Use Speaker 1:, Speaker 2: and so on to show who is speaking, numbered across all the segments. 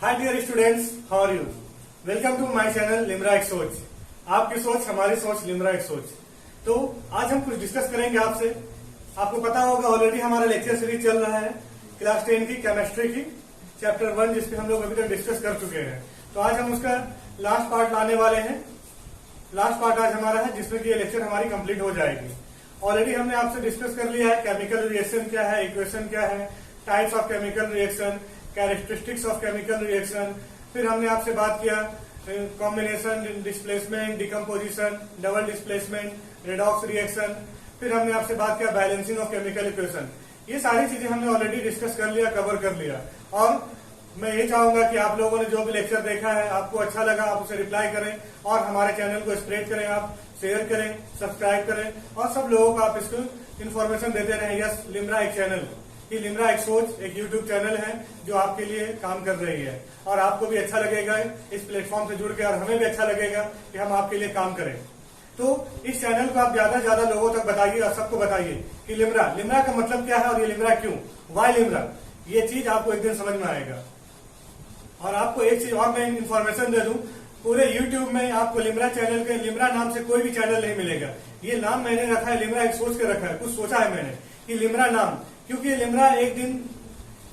Speaker 1: Hi dear students, how are you? Welcome to my channel Limra एक सोच। आपकी सोच हमारी सोच, लिम्रा एक सोच। तो आज हम कुछ डिस्कस करेंगे आपसे। आपको पता होगा ऑलरेडी हमारा लेक्चर सीरीज चल रहा है क्लास 10 की केमिस्ट्री की चैप्टर 1, जिसपे हम लोग अभी तक डिस्कस कर चुके हैं। तो आज हम उसका लास्ट पार्ट लाने वाले हैं। लास्ट पार्ट आज हमारा है जिसमें कि ये लेक्चर हमारी कंप्लीट हो जाएगी। ऑलरेडी हमने आपसे डिस्कस कर लिया है केमिकल रिएक्शन क्या है, इक्वेशन क्या है, types of chemical reaction, characteristics of chemical reaction. फिर हमने आपसे बात किया combination, displacement, decomposition, double displacement, redox reaction. फिर हमने आपसे बात किया बैलेंसिंग ऑफ केमिकल इक्वेशन। ये सारी चीजें हमने ऑलरेडी डिस्कस कर लिया, कवर कर लिया। और मैं ये चाहूंगा कि आप लोगों ने जो भी लेक्चर देखा है आपको अच्छा लगा, आप उसे रिप्लाई करें और हमारे चैनल को स्प्रेड करें, आप शेयर करें, सब्सक्राइब करें और सब लोगों को आप इसको इन्फॉर्मेशन देते रहें। यस, लिम्रा एक चैनल, ये लिम्रा एक सोच एक यूट्यूब चैनल है जो आपके लिए काम कर रही है और आपको भी अच्छा लगेगा इस प्लेटफॉर्म से जुड़ के और हमें भी अच्छा लगेगा कि हम आपके लिए काम करें। तो इस चैनल को आप ज्यादा से ज्यादा लोगों तक बताइए और सबको बताइए कि लिम्रा का मतलब क्या है और ये लिम्रा क्यों, वाई लिम्रा, ये चीज आपको एक दिन समझ में आएगा। और आपको एक चीज और मैं इन्फॉर्मेशन दे दूं, पूरे YouTube में आपको लिम्रा चैनल के लिम्रा नाम से कोई भी चैनल नहीं मिलेगा। ये नाम मैंने रखा है, लिम्रा एक सोच के रखा है, कुछ सोचा है मैंने कि लिम्रा नाम, क्योंकि लिम्रा एक दिन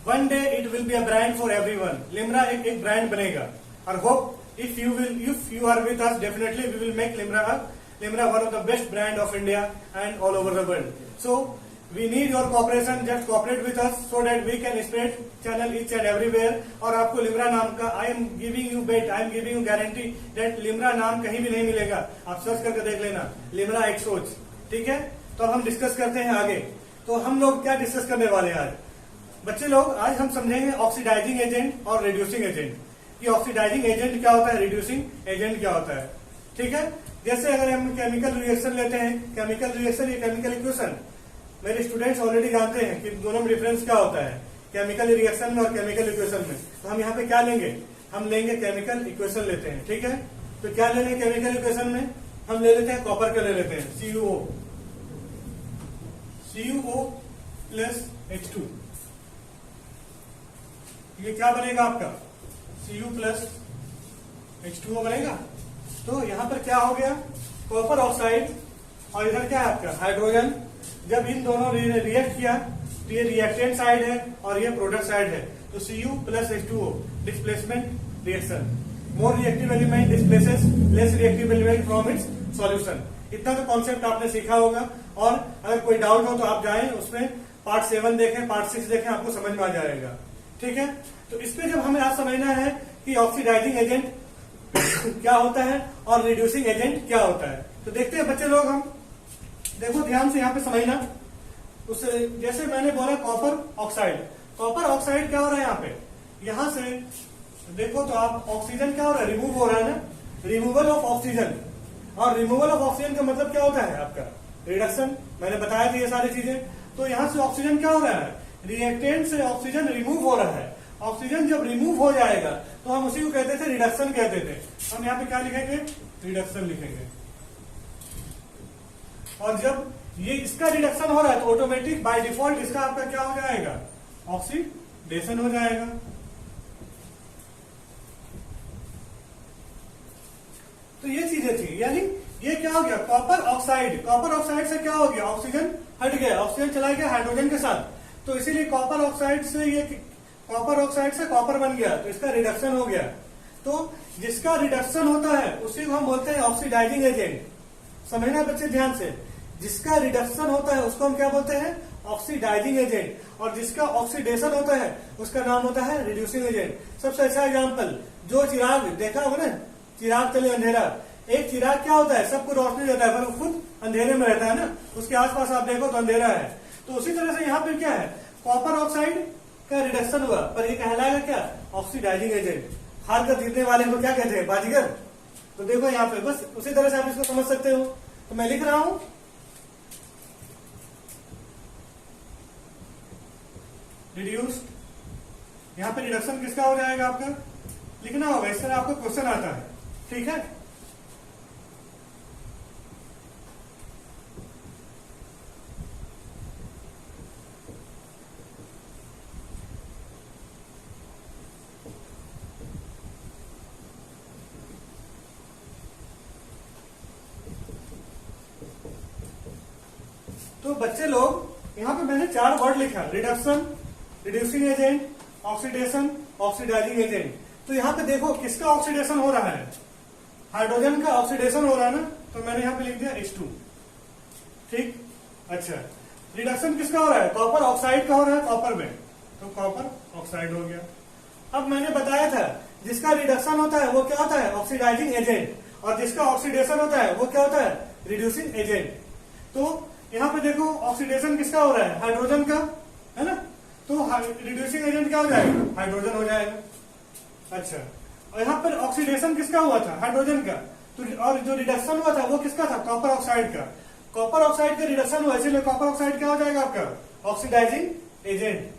Speaker 1: one day it will be a brand for everyone. Limra एक ब्रांड बनेगा और hope if you are with us definitely we will make Limra one of the best brand of India and all over the world. So we need your cooperation, just cooperate with us so that we can spread channel each and everywhere। और आपको लिम्रा नाम का I am giving you bet, I am giving you guarantee that Limra नाम कहीं भी नहीं मिलेगा। आप सर्च करके देख लेना, लिम्रा एक सोच। ठीक है, तो अब हम डिस्कस करते हैं आगे। तो हम लोग क्या डिस्कस करने वाले हैं आज बच्चे लोग? आज हम समझेंगे ऑक्सीडाइजिंग एजेंट और रिड्यूसिंग एजेंट। कि ऑक्सीडाइजिंग एजेंट क्या होता है, रिड्यूसिंग एजेंट क्या होता है। ठीक है, जैसे अगर हम केमिकल रिएक्शन लेते हैं, केमिकल रिएक्शन या केमिकल इक्वेशन, मेरे स्टूडेंट्स ऑलरेडी जानते हैं कि दोनों में डिफरेंस क्या होता है केमिकल रिएक्शन में और केमिकल इक्वेशन में। तो हम यहाँ पे क्या लेंगे, हम लेंगे केमिकल इक्वेशन लेते हैं। ठीक है, तो क्या लेंगे केमिकल इक्वेशन में, हम ले लेते हैं कॉपर का ले लेते हैं CuO प्लस H2। ये क्या बनेगा आपका, Cu प्लस H2O बनेगा। तो यहाँ पर क्या हो गया, कॉपर ऑक्साइड और इधर क्या है आपका हाइड्रोजन। जब इन दोनों ने रिएक्ट किया तो ये रिएक्टेंट साइड है और ये प्रोडक्ट साइड है। तो Cu plus H2O displacement reaction, more reactive element displaces less reactive element from its solution. इतना तो कॉन्सेप्ट आपने सीखा होगा। और अगर कोई डाउट हो तो आप जाएं उसमें पार्ट 7 देखें, पार्ट 6 देखें, आपको समझ में आ जाएगा। ठीक है, तो इसमें जब हमें आज समझना है कि ऑक्सीडाइजिंग एजेंट क्या होता है और रिड्यूसिंग एजेंट क्या होता है, तो देखते हैं बच्चे लोग। हम देखो ध्यान से यहाँ पे समझना। उस जैसे मैंने बोला कॉपर ऑक्साइड, कॉपर ऑक्साइड क्या हो रहा है यहाँ पे, यहाँ से देखो तो आप ऑक्सीजन क्या हो रहा है, रिमूव हो रहा है ना, रिमूवल ऑफ ऑक्सीजन। और रिमूवल ऑफ ऑक्सीजन का मतलब क्या होता है आपका, रिडक्शन। मैंने बताया था ये सारी चीजें। तो यहाँ से ऑक्सीजन क्या हो रहा है, रिएक्टेंट से ऑक्सीजन रिमूव हो रहा है। ऑक्सीजन जब रिमूव हो जाएगा तो हम उसी को कहते थे रिडक्शन कहते थे। हम यहाँ पे क्या लिखेंगे, रिडक्शन लिखेंगे। और जब ये इसका रिडक्शन हो रहा है तो ऑटोमेटिक बाय डिफॉल्ट इसका आपका क्या हो जाएगा, ऑक्सीडेशन हो जाएगा। तो ये चीजें थी, यानी ये क्या हो गया, कॉपर ऑक्साइड। कॉपर ऑक्साइड से क्या हो गया, ऑक्सीजन हट गया, ऑक्सीजन चला गया हाइड्रोजन के साथ। तो इसीलिए कॉपर ऑक्साइड से ये कॉपर ऑक्साइड से कॉपर बन गया, तो इसका रिडक्शन हो गया। तो जिसका रिडक्शन होता है उसी को हम बोलते हैं ऑक्सीडाइजिंग एजेंट। समझना बच्चे ध्यान से, जिसका रिडक्शन होता है उसको हम क्या बोलते हैं, ऑक्सीडाइजिंग एजेंट। और जिसका ऑक्सीडेशन होता है उसका नाम होता है रिड्यूसिंग एजेंट। सबसे अच्छा एग्जांपल, जो चिराग देखा होगा ना, चिराग तले अंधेरा। एक चिराग क्या होता है, सबको रोशनी देता है पर वो खुद अंधेरे में रहता है ना, उसके आसपास आप देखो तो अंधेरा है। तो उसी तरह से यहाँ पे क्या है, कॉपर ऑक्साइड का रिडक्शन हुआ पर ये कहलाएगा क्या, ऑक्सीडाइजिंग एजेंट। हार कर जीतने वाले को क्या कहते हैं, बाजीगर। तो देखो यहाँ पे बस उसी तरह से आप इसको समझ सकते हो। तो मैं लिख रहा हूं रिड्यूस्ड, यहाँ पे रिडक्शन किसका हो जाएगा आपका, लिखना होगा, इस तरह आपको क्वेश्चन आता है। ठीक है, तो बच्चे लोग यहाँ पे मैंने 4 वर्ड लिखा, reduction, reducing agent, oxidation, oxidising agent. तो यहाँ पे देखो किसका ऑक्सीडेशन हो रहा है, हाइड्रोजन का ऑक्सीडेशन हो रहा है ना, तो मैंने यहाँ पे लिख दिया H2। ठीक, अच्छा, रिडक्शन किसका हो रहा है, कॉपर ऑक्साइड का हो रहा है कॉपर में, तो कॉपर ऑक्साइड हो गया। अब मैंने बताया था जिसका रिडक्शन होता है वो क्या होता है, ऑक्सीडाइजिंग एजेंट, और जिसका ऑक्सीडेशन होता है वो क्या होता है, रिड्यूसिंग एजेंट। तो यहाँ पे देखो ऑक्सीडेशन किसका हो रहा है, हाइड्रोजन का, है ना, तो रिड्यूसिंग एजेंट क्या हो जाएगा, हाइड्रोजन हो जाएगा। अच्छा, और यहाँ पर ऑक्सीडेशन किसका हुआ था, हाइड्रोजन का, तो और जो रिडक्शन हुआ था वो किसका था, कॉपर ऑक्साइड का। कॉपर ऑक्साइड का रिडक्शन हुआ, इसीलिए कॉपर ऑक्साइड क्या हो जाएगा आपका, ऑक्सीडाइजिंग एजेंट।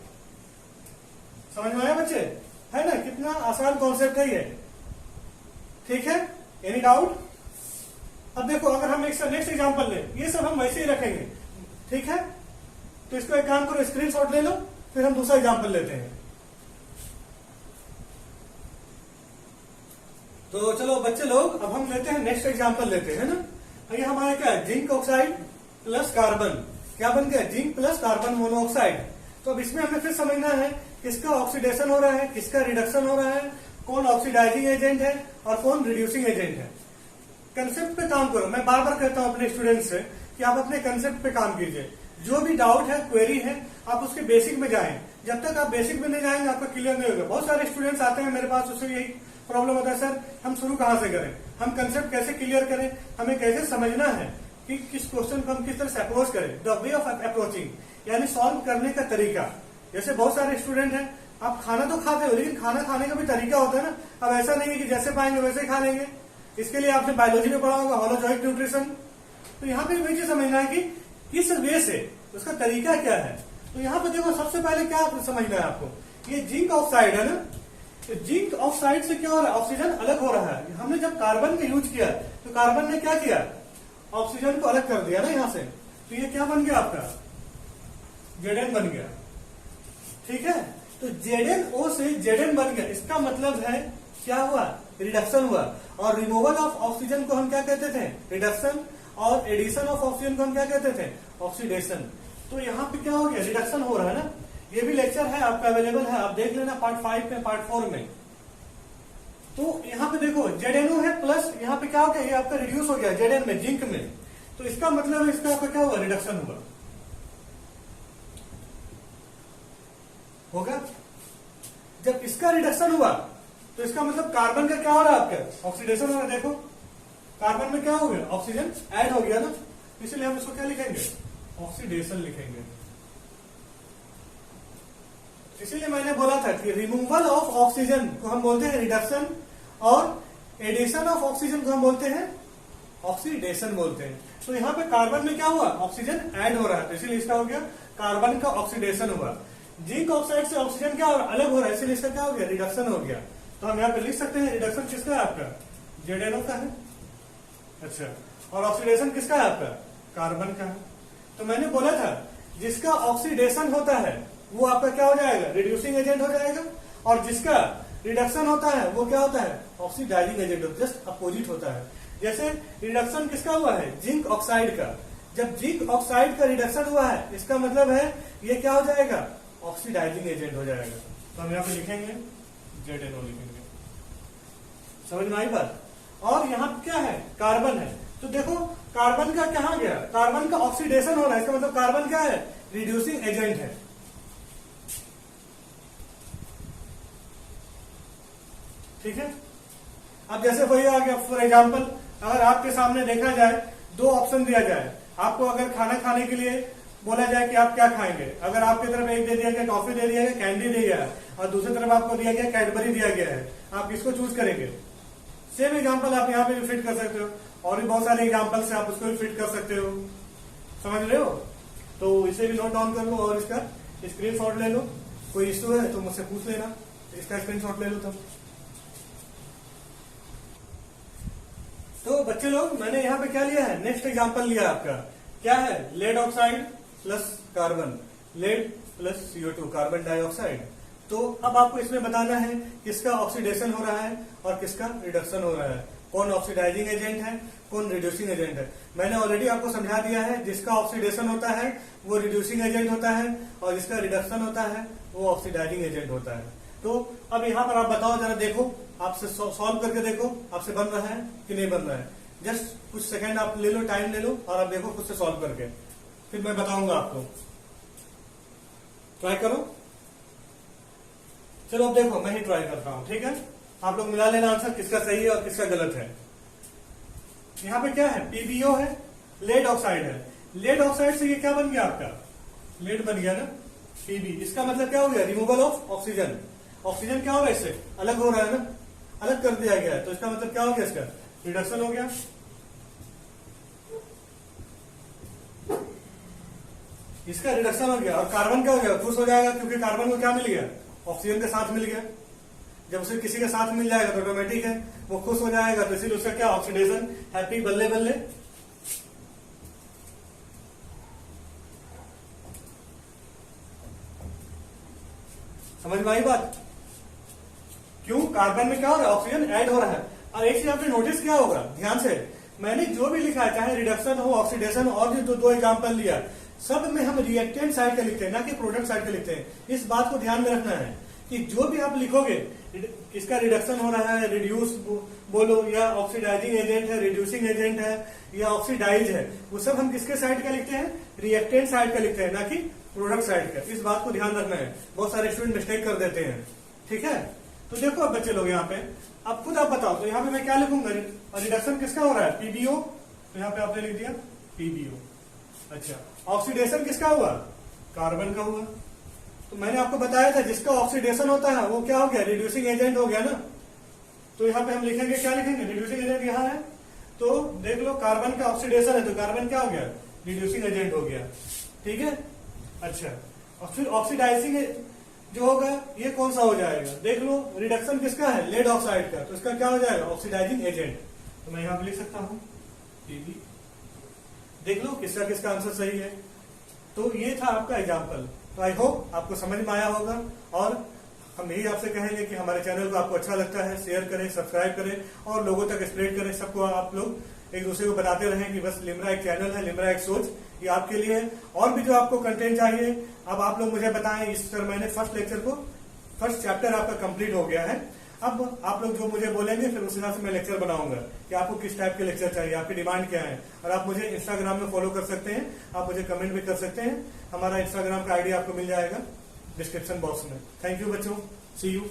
Speaker 1: समझ में आया बच्चे, है ना, कितना आसान कॉन्सेप्ट है ये। ठीक है, एनी डाउट? अब देखो अगर हम एक नेक्स्ट एग्जांपल लें, ये सब हम वैसे ही रखेंगे, ठीक है, तो इसको एक काम करो, स्क्रीनशॉट ले लो, फिर हम दूसरा एग्जांपल लेते हैं। तो चलो बच्चे लोग, अब हम लेते हैं नेक्स्ट एग्जांपल लेते हैं ना। ये हमारा क्या है, जिंक ऑक्साइड प्लस कार्बन, क्या बन गया, जिंक प्लस कार्बन मोनोऑक्साइड। तो अब इसमें हमें फिर समझना है किसका ऑक्सीडेशन हो रहा है, किसका रिडक्शन हो रहा है, कौन ऑक्सीडाइजिंग एजेंट है और कौन रिड्यूसिंग एजेंट है। कंसेप्ट पे काम करो, मैं बार बार कहता हूं अपने स्टूडेंट्स से कि आप अपने कंसेप्ट पे काम कीजिए। जो भी डाउट है, क्वेरी है, आप उसके बेसिक में जाएं। जब तक आप बेसिक में नहीं जाएंगे आपका क्लियर नहीं होगा। बहुत सारे स्टूडेंट्स आते हैं मेरे पास, उससे यही प्रॉब्लम होता है, सर हम शुरू कहां से करें, हम कंसेप्ट कैसे क्लियर करें, हमें कैसे समझना है कि किस क्वेश्चन को हम किस तरह से अप्रोच करें, द वे ऑफ अप्रोचिंग, यानी सॉल्व करने का तरीका। जैसे बहुत सारे स्टूडेंट हैं, आप खाना तो खाते हो लेकिन खाना खाने का भी तरीका होता है ना। अब ऐसा नहीं है कि जैसे पाएंगे वैसे ही खा लेंगे, इसके लिए आपने बायोलॉजी में पढ़ा होगा होलोजोइक न्यूट्रिशन। तो यहाँ पे वही चीज समझना है कि किस वे से, उसका तरीका क्या है। तो यहाँ पे देखो सबसे पहले क्या समझना है आपको, ये जिंक ऑक्साइड है ना, तो जिंक ऑक्साइड से क्या हो रहा है, ऑक्सीजन अलग हो रहा है। हमने जब कार्बन का यूज किया तो कार्बन ने क्या किया, ऑक्सीजन को अलग कर दिया ना यहाँ से, तो ये क्या बन गया आपका, Zn बन गया। ठीक है, तो Zn से Zn बन गया, इसका मतलब है क्या हुआ, रिडक्शन हुआ। और रिमूवल ऑफ ऑक्सीजन को हम क्या कहते थे, रिडक्शन, और एडिशन ऑफ ऑक्सीजन को हम क्या कहते थे, ऑक्सीडेशन। तो यहाँ पे क्या हो गया, रिडक्शन हो रहा है ना। ये भी लेक्चर है आपका, अवेलेबल है, आप देख लेना पार्ट 5 में, पार्ट 4 में। तो यहाँ पे देखो Zno है प्लस, यहाँ पे क्या हो गया, ये आपका रिड्यूस हो गया Zn में, जिंक में। तो इसका मतलब इसका आपका क्या हुआ, रिडक्शन हुआ होगा। जब इसका रिडक्शन हुआ तो इसका मतलब कार्बन का क्या हो रहा है, आपका ऑक्सीडेशन हो रहा है। देखो कार्बन में क्या हो गया, ऑक्सीजन ऐड हो गया ना, इसलिए हम इसको क्या लिखेंगे, ऑक्सीडेशन लिखेंगे। इसीलिए मैंने बोला था कि रिमूवल ऑफ ऑक्सीजन को हम बोलते हैं रिडक्शन, और एडिशन ऑफ ऑक्सीजन को हम बोलते हैं ऑक्सीडेशन बोलते हैं। तो यहाँ पे कार्बन में क्या हुआ, ऑक्सीजन ऐड हो रहा है, तो इसीलिए इसका हो गया कार्बन का ऑक्सीडेशन हुआ। जिंक ऑक्साइड से ऑक्सीजन क्या अलग हो रहा है, इसलिए इसका क्या हो गया, रिडक्शन हो गया। तो हम यहाँ पे लिख सकते हैं रिडक्शन किसका है, आपका Zno का है। अच्छा, और ऑक्सीडेशन किसका है, आपका कार्बन का है। तो मैंने बोला था जिसका ऑक्सीडेशन होता है वो आपका क्या हो जाएगा, रिड्यूसिंग एजेंट हो जाएगा, और जिसका रिडक्शन होता है वो क्या होता है, ऑक्सीडाइजिंग एजेंट, जस्ट अपोजिट होता है। जैसे रिडक्शन किसका हुआ है, जिंक ऑक्साइड का। जब जिंक ऑक्साइड का रिडक्शन हुआ है इसका मतलब है ये क्या हो जाएगा, ऑक्सीडाइजिंग एजेंट हो जाएगा। तो हम यहाँ पे लिखेंगे Zno लिखेंगे। समझ में आई बात। और यहाँ पे क्या है, कार्बन है। तो देखो कार्बन का कहाँ गया, कार्बन का ऑक्सीडेशन हो रहा है, इसका मतलब कार्बन क्या है, रिड्यूसिंग एजेंट है। ठीक है, अब जैसे वही आ गया, फॉर एग्जाम्पल अगर आपके सामने देखा जाए, 2 ऑप्शन दिया जाए आपको, अगर खाना खाने के लिए बोला जाए कि आप क्या खाएंगे, अगर आपकी तरफ एक दे दिया गया टॉफी दे दिया गया, कैंडी दे गया है, और दूसरी तरफ आपको दिया गया कैडबरी दिया गया है, आप किसको चूज करेंगे। सेम एग्जांपल आप यहाँ पे भी फिट कर सकते हो, और भी बहुत सारे एग्जांपल से आप उसको भी फिट कर सकते हो। समझ रहे हो, तो इसे भी नोट डाउन कर लो और इसका स्क्रीनशॉट ले लो। कोई इश्यू है तो मुझसे पूछ लेना, इसका स्क्रीनशॉट ले लो तब। तो बच्चे लोग मैंने यहाँ पे क्या लिया है, नेक्स्ट एग्जांपल लिया आपका, क्या है, lead oxide plus carbon, lead plus CO2 carbon dioxide. तो अब आपको इसमें बताना है किसका ऑक्सीडेशन हो रहा है और किसका रिडक्शन हो रहा है, कौन ऑक्सीडाइजिंग एजेंट है, कौन रिड्यूसिंग एजेंट है। मैंने ऑलरेडी आपको समझा दिया है, जिसका ऑक्सीडेशन होता है वो रिड्यूसिंग एजेंट होता है और जिसका रिडक्शन होता है वो ऑक्सीडाइजिंग एजेंट होता है। तो अब यहाँ पर आप बताओ, जरा देखो, आपसे सॉल्व करके देखो आपसे बन रहा है कि नहीं बन रहा है। जस्ट कुछ सेकंड आप ले लो, टाइम ले लो और आप देखो खुद से सॉल्व करके, फिर मैं बताऊंगा आपको। ट्राई करो। चलो अब देखो, मैं ही ट्राई करता हूं, ठीक है। आप लोग मिला लेना आंसर, किसका सही है और किसका गलत है। यहाँ पे क्या है, पीबीओ है, लेड ऑक्साइड है। लेड ऑक्साइड से ये क्या बन गया आपका, लेड बन गया ना, पीबी। इसका मतलब क्या हो गया, रिमूवल ऑफ ऑक्सीजन। ऑक्सीजन क्या हो रहा है, इससे अलग हो रहा है ना, अलग कर दिया गया है। तो इसका मतलब क्या हो गया, इसका रिडक्शन हो गया। इसका रिडक्शन हो गया। और कार्बन क्या हो गया, खुश हो जाएगा, क्योंकि कार्बन को क्या मिल गया, ऑक्सीजन के साथ मिल गया। जब उसे किसी के साथ मिल जाएगा तो ऑटोमेटिक है वो खुश हो जाएगा, तो इसीलिए उसका क्या, ऑक्सीडेशन, हैप्पी, बल्ले बल्ले। समझ में आई बात। क्यों, कार्बन में क्या हो रहा है, ऑक्सीजन ऐड हो रहा है। और एक चीज आपने नोटिस किया होगा, ध्यान से, मैंने जो भी लिखा है, चाहे रिडक्शन हो, ऑक्सीडेशन और जो दो एग्जाम्पल लिया, सब में हम रिएक्टेंट साइड का लिखते हैं, ना कि प्रोडक्ट साइड का लिखते हैं। इस बात को ध्यान में रखना है कि जो भी आप लिखोगे, इसका रिडक्शन हो रहा है, रिड्यूस बोलो, या ऑक्सीडाइजिंग एजेंट है, रिड्यूसिंग एजेंट है, या ऑक्सीडाइज है, वो सब हम किसके साइड का लिखते हैं, रिएक्टेंट साइड का लिखते हैं, ना कि प्रोडक्ट साइड का। इस बात को ध्यान रखना है, बहुत सारे स्टूडेंट मिस्टेक कर देते हैं, ठीक है। तो देखो अब बच्चे लोग, यहाँ पे अब खुद आप बताओ, तो यहाँ पे मैं क्या लिखूंगा, रिडक्शन किसका हो रहा है, पीबीओ। तो यहाँ पे आपने लिख दिया पीबीओ। अच्छा, ऑक्सीडेशन किसका हुआ, कार्बन का हुआ। तो मैंने आपको बताया था, जिसका ऑक्सीडेशन होता है वो क्या हो गया, रिड्यूसिंग एजेंट हो गया ना। तो यहाँ पे हम लिखेंगे, क्या लिखेंगे, रिड्यूसिंग एजेंट यहाँ है। तो देख लो, कार्बन का ऑक्सीडेशन है तो कार्बन क्या हो गया, रिड्यूसिंग एजेंट हो गया, ठीक है। अच्छा, और फिर ऑक्सीडाइजिंग जो होगा ये कौन सा हो जाएगा, देख लो, रिडक्शन किसका है, लेड ऑक्साइड का, तो इसका क्या हो जाएगा, ऑक्सीडाइजिंग एजेंट। तो मैं यहाँ पे लिख सकता हूँ पीबी। देख लो किसका किसका आंसर सही है। तो ये था आपका एग्जाम्पल। तो आई होप आपको समझ में आया होगा, और हम यही आपसे कहेंगे कि हमारे चैनल को आपको अच्छा लगता है, शेयर करें, सब्सक्राइब करें और लोगों तक स्प्रेड करें। सबको आप लोग एक दूसरे को बताते रहें कि बस लिम्रा एक चैनल है, लिम्रा एक सोच, ये आपके लिए है। और भी जो आपको कंटेंट चाहिए, अब आप लोग मुझे बताएं। इस तरह मैंने फर्स्ट चैप्टर आपका कंप्लीट हो गया है। अब आप लोग जो मुझे बोलेंगे, फिर उस हिसाब से मैं लेक्चर बनाऊंगा कि आपको किस टाइप के लेक्चर चाहिए, आपकी डिमांड क्या है। और आप मुझे इंस्टाग्राम में फॉलो कर सकते हैं, आप मुझे कमेंट भी कर सकते हैं। हमारा इंस्टाग्राम का आईडी आपको मिल जाएगा डिस्क्रिप्शन बॉक्स में। थैंक यू बच्चों, सी यू।